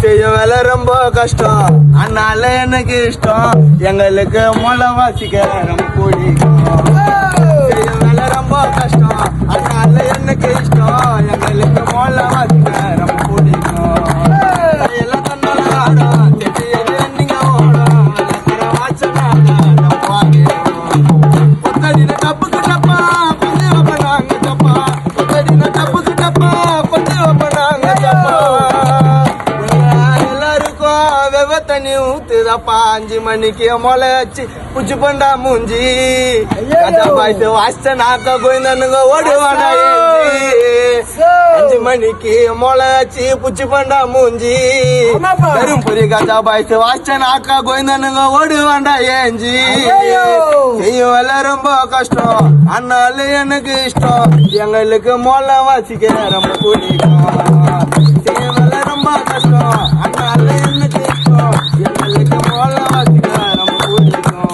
செய்ய வேலை ரொம்ப கஷ்டம், அதனால எனக்கு இஷ்டம். எங்களுக்கு மொளை வாசிக்க ரொம்ப பிடிக்கும். செய்ய வேலை ரொம்ப கஷ்டம், அதனால எனக்கு இஷ்டம். எங்களுக்கு மொளை வாசிக்க ரொம்ப பிடிக்கும். எல்லாம் தன்னால ஆடும், செட்டி நீங்க ஓடும். பொத்தடின டப்புக்கு டப்பா கொஞ்சம் வைப்பனாங்க டப்பா. பொத்தடின டப்புக்கு டப்பா கொஞ்சம் வைப்பனாங்க டப்பா. எல்லாருக்கும் வெவ தண்ணி ஊத்துதப்பா. 5 மணிக்கு மொளைச்சு புச்சு பண்டா மூஞ்சி. கதா பாய்த்து வாசிச்ச நாக்க கோயிந்தனுங்க ஓடுவாடா. 5 மணிக்கு மொளைச்சு புச்சு பண்டா மூஞ்சி. பெரும்புரி கதா பாய்த்து வாசிச்ச நாக்கா கோயிந்தனுங்க ஓடுவாண்டா ஏஞ்சி. செய்யும் வேலை ரொம்ப கஷ்டம், அதனால எனக்கு இஷ்டம். எங்களுக்கு மொளை வாசிக்க ரொம்ப பிடிக்கும். செய்யும் வேலை ரொம்ப கஷ்டம், அதனால எனக்கு இஷ்டம். எங்களுக்கு மொளை வாசிக்க ரொம்ப பிடிக்கும்.